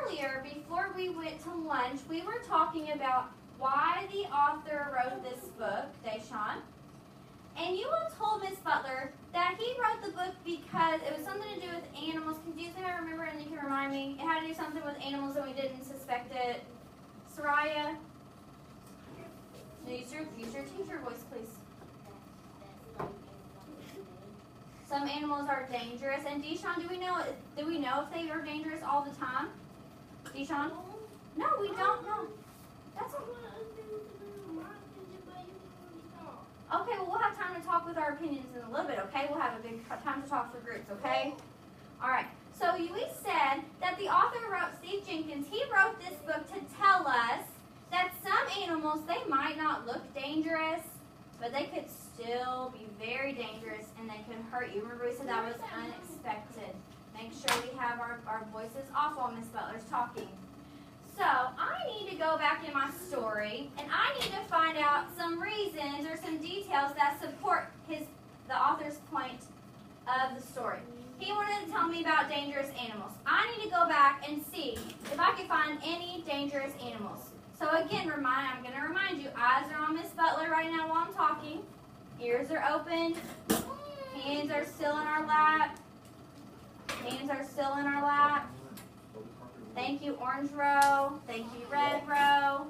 earlier, before we went to lunch, we were talking about why the author wrote this book, Deshaun. And you all told Miss Butler that he wrote the book because it was something to do with animals. Do you think I remember and you can remind me? It had to do something with animals and we didn't suspect it. Soraya? Use your teacher voice, please. Some animals are dangerous. And Deshaun, do we know if they are dangerous all the time? Deshaun? No, we don't know. That's okay. Okay, well, we'll have time to talk with our opinions in a little bit, okay? We'll have a big time to talk for groups, okay? All right. So we said that the author Steve Jenkins, he wrote this book to tell us that some animals, they might not look dangerous, but they could still be very dangerous and they could hurt you. Remember we said that was unexpected. Make sure we have our voices off while Miss Butler's talking. So I need to go back in my story and I need to find out some reasons or some details that support the author's point of the story. He wanted to tell me about dangerous animals. I need to go back and see if I can find any dangerous animals. So again, I'm going to remind you, eyes are on Miss Butler right now while I'm talking. Ears are open. Hands are still in our lap. Hands are still in our lap. Thank you, orange row. Thank you, red row.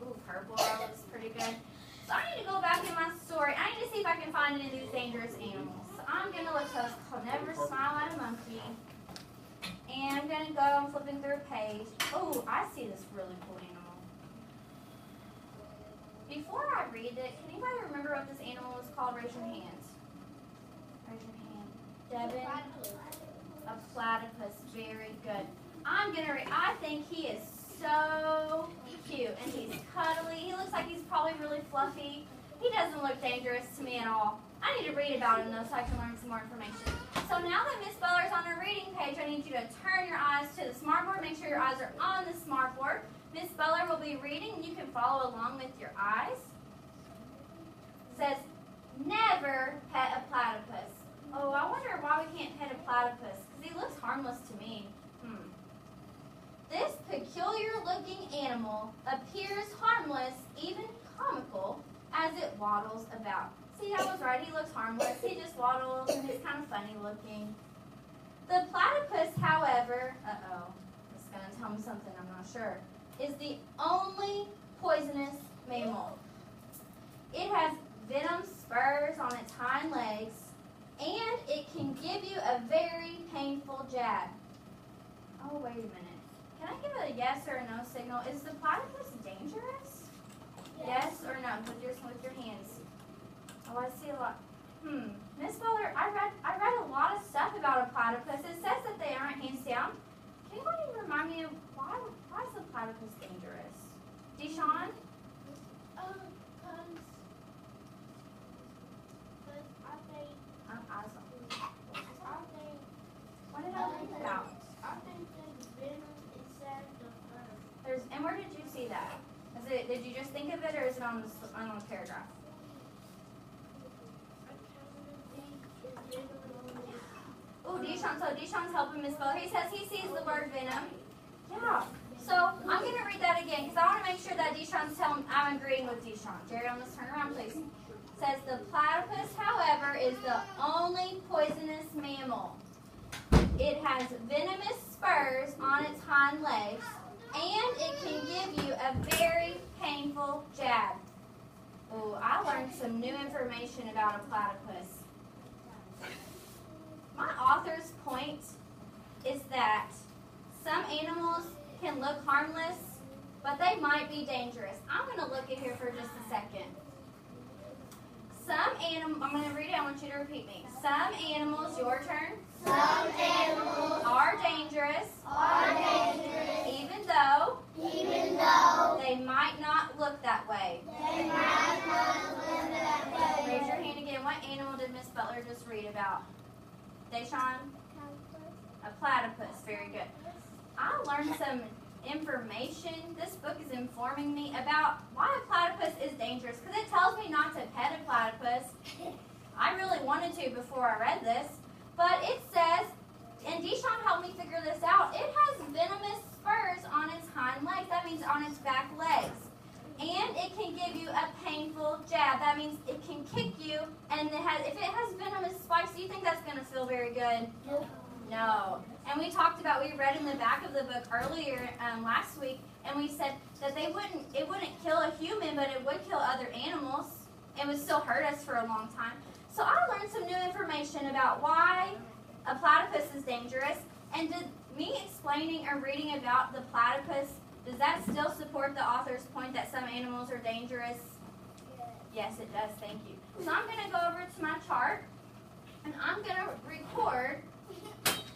Ooh, purple row looks pretty good. So I need to go back in my story. I need to see if I can find any of these dangerous animals. So I'm going to look so it's called Never Smile at a Monkey. And I'm going to go, I'm flipping through a page. Oh, I see this really cool animal. Before I read it, can anybody remember what this animal was called? Raise your hands. Raise your hand. Devin? A platypus. Very good. I'm going to read. I think he is so cute. And he's cuddly. He looks like he's probably really fluffy. He doesn't look dangerous to me at all. I need to read about him, though, so I can learn some more information. So now that Miss Butler's on her reading page, I need you to turn your eyes to the smartboard. Make sure your eyes are on the smartboard. Miss Butler will be reading, and you can follow along with your eyes. It says, never pet a platypus. Oh, I wonder why we can't pet a platypus, because he looks harmless to me. This peculiar-looking animal appears harmless, even comical, as it waddles about. See, I was right. He looks harmless. He just waddles, and he's kind of funny-looking. The platypus, however, it's going to tell me something I'm not sure, is the only poisonous mammal. It has venom spurs on its hind legs, and it can give you a very painful jab. Oh, wait a minute. Can I give it a yes or a no signal? Is the platypus dangerous? Yes or no? With your hands. Oh, I see a lot. Miss Butler, I read a lot of stuff about a platypus. It says that they aren't hands down. Can anybody remind me of why is the platypus dangerous? Deshaun? What did I read about? I think there's venom inside the fur. And where did you see that? Did you just think of it, or is it on the paragraph? Oh, Deshaun's helping Miss Butler. He says he sees the word venom. Yeah. So I'm going to read that again because I want to make sure that I'm agreeing with Deshaun. Jerry, let's turn around, please. It says the platypus, however, is the only poisonous mammal. It has venomous spurs on its hind legs, and it can give you a very painful jab. Oh, I learned some new information about a platypus. My author's point is that some animals can look harmless, but they might be dangerous. I'm going to look at here for just a second. I'm going to read it. I want you to repeat me. Some animals, your turn. Some animals are dangerous. Even though they might not look that way. Raise your hand again. What animal did Miss Butler just read about? Deshaun? A platypus. Very good. I learned some information. This book is informing me about why a platypus is dangerous because it tells me not to pet a platypus. I really wanted to before I read this, but it says, and Deshaun helped me figure this out, it has means on its back legs. And it can give you a painful jab. That means it can kick you, and if it has venomous spikes, do you think that's going to feel very good? No. And we read in the back of the book earlier last week, and we said that it wouldn't kill a human, but it would kill other animals. It would still hurt us for a long time. So I learned some new information about why a platypus is dangerous, and did me explaining or reading about the platypus, does that still support the author's point that some animals are dangerous? Yes, it does. Thank you. So I'm going to go over to my chart, and I'm going to record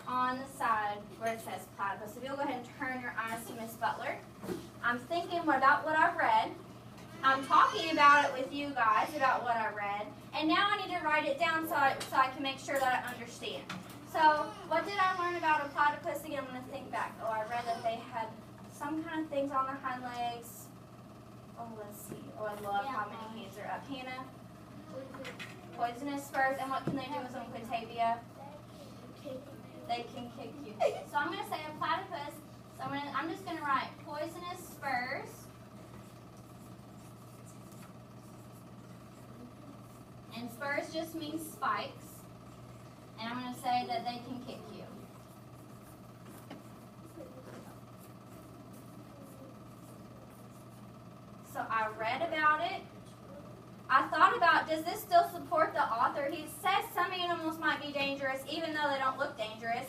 on the side where it says platypus. So if you'll go ahead and turn your eyes to Miss Butler. I'm thinking about what I read. I'm talking about it with you guys about what I read. And now I need to write it down so I can make sure that I understand. So what did I learn about a platypus again? I'm going to think back. Oh, I read that they had some kind of things on their hind legs. Oh, let's see. Oh, I love how many hands are up. Hannah? Poisonous spurs. And what can they do with them, Quintavia? They can kick you. So I'm going to say a platypus. So I'm just going to write poisonous spurs. And spurs just means spikes. And I'm going to say that they can kick you. So I read about it. I thought about, does this still support the author? He says some animals might be dangerous even though they don't look dangerous.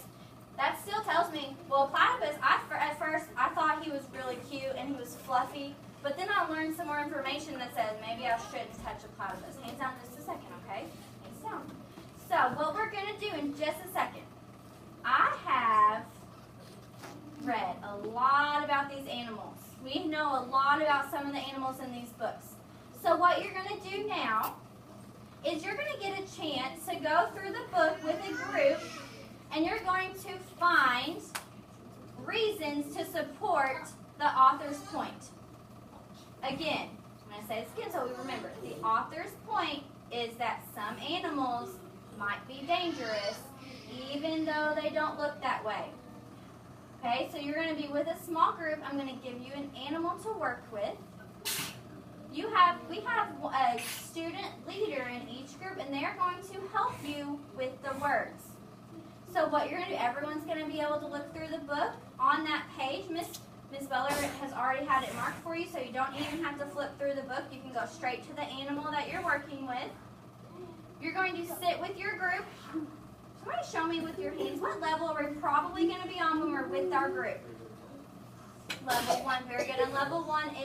That still tells me, well, platypus, at first I thought he was really cute and he was fluffy. But then I learned some more information that says maybe I shouldn't touch a platypus. Hands down just a second, okay? Hands down. So what we're going to do in just a second, I have read a lot about these animals. We know a lot about some of the animals in these books. So what you're going to do now is you're going to get a chance to go through the book with a group, and you're going to find reasons to support the author's point. Again, I'm going to say this again so we remember. The author's point is that some animals might be dangerous even though they don't look that way. Okay, so you're going to be with a small group. I'm going to give you an animal to work with. We have a student leader in each group, and they're going to help you with the words. So what you're going to do, everyone's going to be able to look through the book. On that page, Miss Beller has already had it marked for you, so you don't even have to flip through the book. You can go straight to the animal that you're working with. You're going to sit with your group. Somebody show me with your hands, what level are we probably going to be on when we're with our group? Level 1, very good. And level 1 is